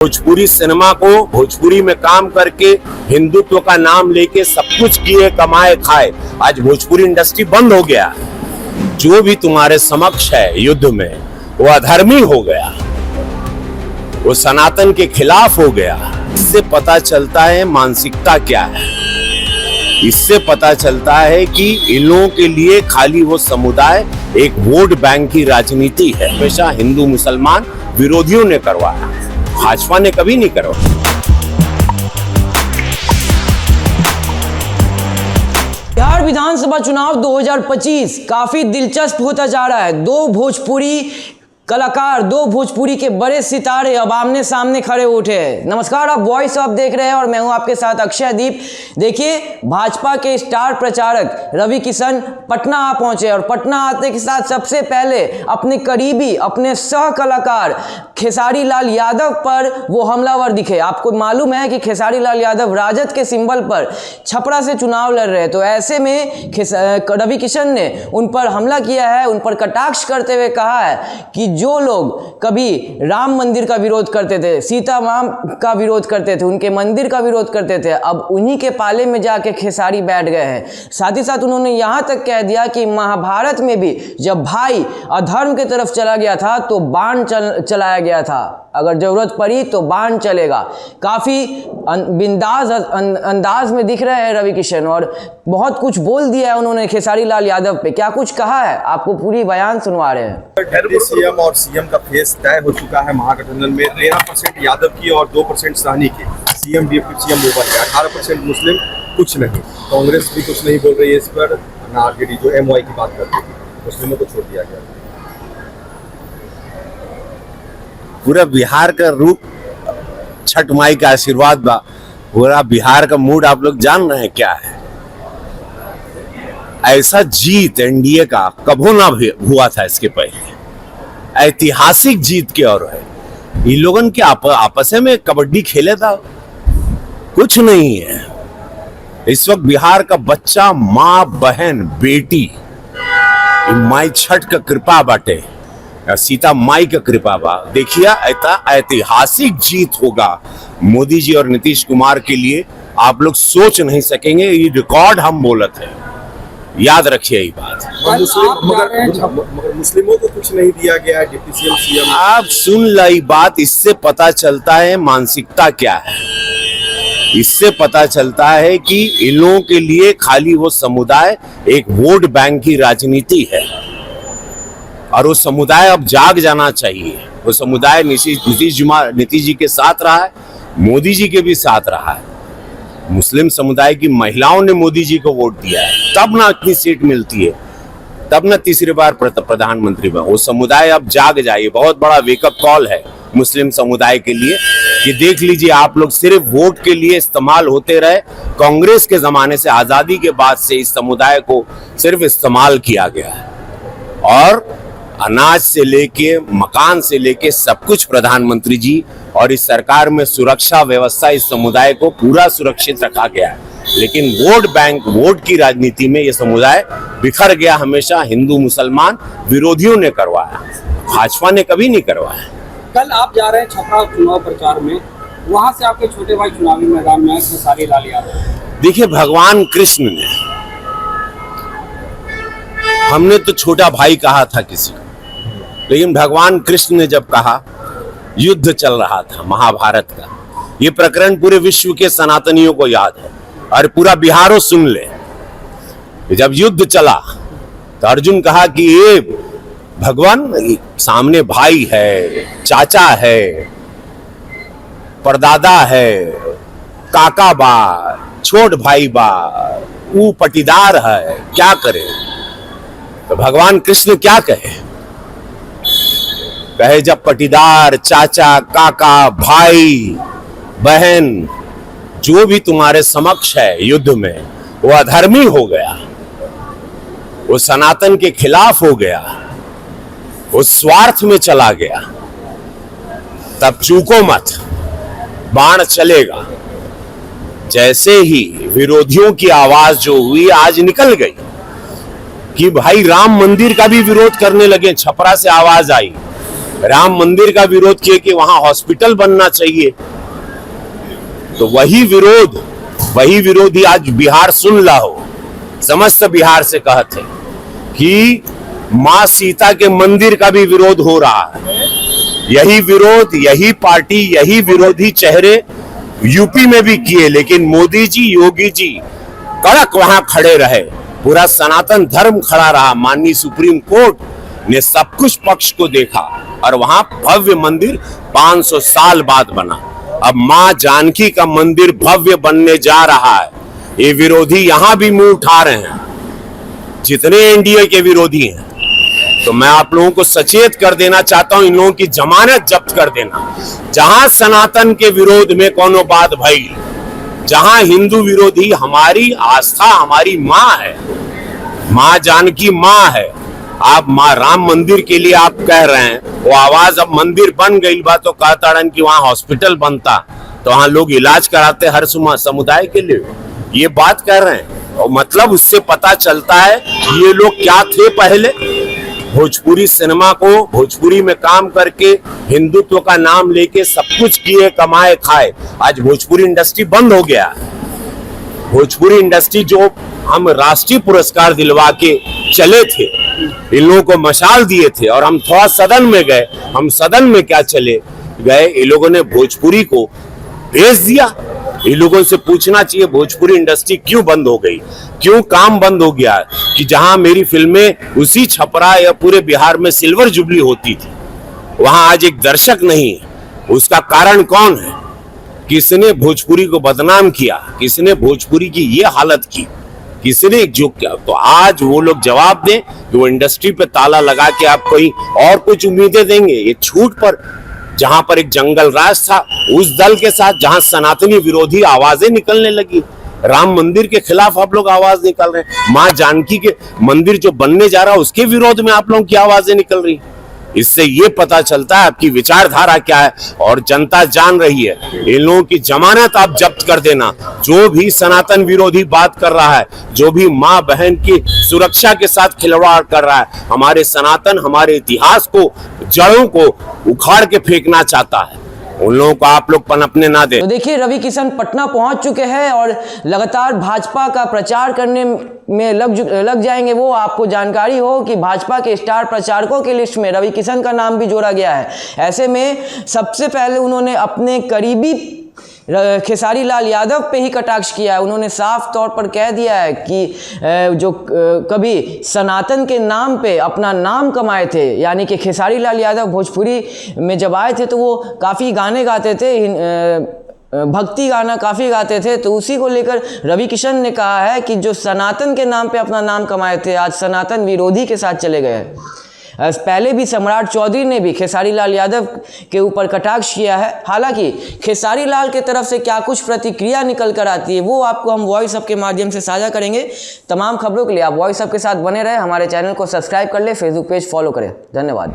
Bhojpuri cinema को भोजपुरी में काम करके हिंदुत्व का नाम लेके सब कुछ किए कमाए खाए, आज भोजपुरी इंडस्ट्री बंद हो गया। जो भी तुम्हारे समक्ष है युद्ध में वो अधर्मी हो गया, वो सनातन के खिलाफ हो गया। इससे पता चलता है मानसिकता क्या है। इससे पता चलता है कि इन लोगों के लिए खाली वो समुदाय एक वोट बैंक की राजनीति है। हमेशा हिंदू मुसलमान विरोधियों ने करवाया, भाजपा ने कभी नहीं करवाया। बिहार विधानसभा चुनाव 2025 काफी दिलचस्प होता जा रहा है। दो भोजपुरी कलाकार, दो भोजपुरी के बड़े सितारे अब आमने सामने खड़े उठे हैं। नमस्कार, आप वॉइस ऑफ देख रहे हैं और मैं हूं आपके साथ अक्षय दीप। देखिए, भाजपा के स्टार प्रचारक रवि किशन पटना आ पहुंचे और पटना आते के साथ सबसे पहले अपने करीबी, अपने सह कलाकार खेसारी लाल यादव पर वो हमलावर दिखे। आपको मालूम है कि खेसारी लाल यादव राजद के सिंबल पर छपरा से चुनाव लड़ रहे हैं, तो ऐसे में रवि किशन ने उन पर हमला किया है, उन पर कटाक्ष करते हुए कहा है कि जो लोग कभी राम मंदिर का विरोध करते थे, सीता मां का विरोध करते थे, उनके मंदिर का विरोध करते थे, अब उन्हीं के पाले में जाके खेसारी बैठ गए हैं। साथ ही साथ उन्होंने यहां तक कह दिया कि महाभारत में भी जब भाई अधर्म की तरफ चला गया था तो बाण चलाया गया था, अगर जरूरत पड़ी तो बाण चलेगा। काफी बिंदास अंदाज में दिख रहे हैं रवि किशन और बहुत कुछ बोल दिया है उन्होंने खेसारी लाल यादव पे। क्या कुछ कहा है, आपको पूरी बयान सुनवा रहे हैं। सीएम और सीएम का फेस तय हो चुका है महागठबंधन में। 13% यादव की और 2% साहनी की। सीएम डिप्टी सीएम ऊपर है, 18% मुस्लिम, कुछ नहीं। कांग्रेस भी कुछ नहीं बोल रही है इस पर, ना आरजेडी जो एमवाई की बात करती थी, मुस्लिमों को छोड़ दिया गया। पूरा बिहार का रूप छठ माई का आशीर्वाद बा। पूरा बिहार का मूड आप लोग जान रहे हैं क्या है। ऐसा जीत एनडीए का कभी ना भी हुआ था इसके पहले। ऐतिहासिक जीत की ओर है। इन लोगों के आपस में कबड्डी खेले था, कुछ नहीं है। इस वक्त बिहार का बच्चा, माँ, बहन, बेटी, माई छठ का कृपा बाटे, सीता माई का कृपा बा। देखिए, ऐतिहासिक जीत होगा मोदी जी और नीतीश कुमार के लिए। आप लोग सोच नहीं सकेंगे, ये रिकॉर्ड हम बोलत है, याद रखिए ये बात। मगर मुस्लिमों को कुछ नहीं दिया गया डिप्टी सीएम सीएम। आप सुन लाई बात, इससे पता चलता है मानसिकता क्या है। इससे पता चलता है कि इन लोगों के लिए खाली वो समुदाय एक वोट बैंक की राजनीति है और वो समुदाय अब जाग जाना चाहिए। वो समुदाय नीतीश जी के साथ रहा है, मोदी जी के भी साथ रहा है। मुस्लिम समुदाय की महिलाओं ने मोदी जी को वोट दिया है, तब ना इतनी सीट मिलती है, तब ना तीसरी बार प्रधानमंत्री बना। वो समुदाय अब जाग जाइए। बहुत बड़ा वेकअप कॉल है मुस्लिम समुदाय के लिए कि देख लीजिए, आप लोग सिर्फ वोट के लिए इस्तेमाल होते रहे। कांग्रेस के जमाने से, आजादी के बाद से इस समुदाय को सिर्फ इस्तेमाल किया गया है और अनाज से लेके मकान से लेके सब कुछ प्रधानमंत्री जी और इस सरकार में सुरक्षा व्यवस्था इस समुदाय को पूरा सुरक्षित रखा गया है। लेकिन वोट बैंक, वोट की राजनीति में यह समुदाय बिखर गया। हमेशा हिंदू मुसलमान विरोधियों ने करवाया, भाजपा ने कभी नहीं करवाया। कल आप जा रहे हैं छपरा चुनाव प्रचार में, वहां से आपके छोटे भाई चुनावी मैदान में खेसारी लाल यादव। देखिए, भगवान कृष्ण ने, हमने तो छोटा भाई कहा था किसी को, लेकिन भगवान कृष्ण ने जब कहा, युद्ध चल रहा था महाभारत का, ये प्रकरण पूरे विश्व के सनातनियों को याद है और पूरा बिहारो सुन ले। जब युद्ध चला तो अर्जुन कहा कि ये भगवान, सामने भाई है, चाचा है, परदादा है, काका बा, छोट भाई बा, वो पटीदार है, क्या करे। तो भगवान कृष्ण क्या कहे, जब पटीदार, चाचा, काका, भाई, बहन, जो भी तुम्हारे समक्ष है युद्ध में, वो अधर्मी हो गया, वो सनातन के खिलाफ हो गया, वो स्वार्थ में चला गया, तब चूको मत, बाण चलेगा। जैसे ही विरोधियों की आवाज जो हुई आज निकल गई कि भाई राम मंदिर का भी विरोध करने लगे, छपरा से आवाज आई राम मंदिर का विरोध किए कि वहां हॉस्पिटल बनना चाहिए। तो वही विरोधी आज बिहार सुन ला हो, समस्त बिहार से कहते कि मां सीता के मंदिर का भी विरोध हो रहा है। यही विरोध, यही पार्टी, यही विरोधी चेहरे यूपी में भी किए, लेकिन मोदी जी, योगी जी कड़क वहां खड़े रहे। पूरा सनातन धर्म खड़ा रहा। माननीय सुप्रीम कोर्ट ने सब कुछ पक्ष को देखा और वहां भव्य मंदिर 500 साल बाद बना। अब मां जानकी का मंदिर भव्य बनने जा रहा है। ये विरोधी यहां भी मुंह उठा रहे हैं, जितने एनडीए के विरोधी हैं। तो मैं आप लोगों को सचेत कर देना चाहता हूं, इन लोगों की जमानत जब्त कर देना। जहां सनातन के विरोध में कोनो बात भई, जहां हिंदू विरोधी, हमारी आस्था हमारी मां है, मां जानकी मां है। आप मां राम मंदिर के लिए आप कह रहे हैं, वो आवाज अब मंदिर बन गई बा तो कहता रन कि वहां हॉस्पिटल बनता तो वहां लोग इलाज कराते हर समुदाय के लिए, ये बात कह रहे हैं। और मतलब उससे पता चलता है ये लोग क्या थे पहले। भोजपुरी सिनेमा को, भोजपुरी में काम करके हिंदुत्व का नाम लेके सब कुछ किए, कमाए खाए। आज भोजपुरी इंडस्ट्री बंद हो गया। भोजपुरी इंडस्ट्री जो हम राष्ट्रीय पुरस्कार दिलवा के चले थे, इन लोगों को मशाल दिए थे और हम थोड़ा सदन में गए। हम सदन में क्या चले गए, इन लोगों ने भोजपुरी को भेज दिया। इन लोगों से पूछना चाहिए भोजपुरी इंडस्ट्री क्यों बंद हो गई, क्यों काम बंद हो गया। कि जहां मेरी फिल्में उसी छपरा या पूरे बिहार में सिल्वर जुबली होती थी, वहां आज एक दर्शक नहीं है। उसका कारण कौन है? किसने भोजपुरी को बदनाम किया, किसने भोजपुरी की ये हालत की, किसने जो किया। तो आज वो लोग जवाब दें कि वो इंडस्ट्री पे ताला लगा के आप कोई और कुछ उम्मीदें देंगे। ये छूट पर, जहां पर एक जंगल राज था, उस दल के साथ जहां सनातनी विरोधी आवाजें निकलने लगी, राम मंदिर के खिलाफ आप लोग आवाज निकल रहे हैं, मां जानकी के मंदिर जो बनने जा रहा है उसके विरोध में आप लोगों की आवाजें निकल रही। इससे ये पता चलता है आपकी विचारधारा क्या है और जनता जान रही है। इन लोगों की जमानत आप जब्त कर देना। जो भी सनातन विरोधी बात कर रहा है, जो भी मां बहन की सुरक्षा के साथ खिलवाड़ कर रहा है, हमारे सनातन, हमारे इतिहास को, जड़ों को उखाड़ के फेंकना चाहता है, उन लोगों को आप लोग पनपने ना दे। तो देखिए, रवि किशन पटना पहुंच चुके हैं और लगातार भाजपा का प्रचार करने में लग जाएंगे। वो आपको जानकारी हो कि भाजपा के स्टार प्रचारकों की लिस्ट में रवि किशन का नाम भी जोड़ा गया है। ऐसे में सबसे पहले उन्होंने अपने करीबी खेसारी लाल यादव पे ही कटाक्ष किया है। उन्होंने साफ तौर पर कह दिया है कि जो कभी सनातन के नाम पे अपना नाम कमाए थे, यानी कि खेसारी लाल यादव भोजपुरी में जब आए थे तो वो काफ़ी गाने गाते थे, भक्ति गाना काफ़ी गाते थे। तो उसी को लेकर रवि किशन ने कहा है कि जो सनातन के नाम पे अपना नाम कमाए थे, आज सनातन विरोधी के साथ चले गए। पहले भी सम्राट चौधरी ने भी खेसारी लाल यादव के ऊपर कटाक्ष किया है। हालांकि खेसारी लाल के तरफ से क्या कुछ प्रतिक्रिया निकल कर आती है वो आपको हम वॉइस अप के माध्यम से साझा करेंगे। तमाम खबरों के लिए आप वॉइस अप के साथ बने रहे, हमारे चैनल को सब्सक्राइब कर ले, फेसबुक पेज फॉलो करें। धन्यवाद।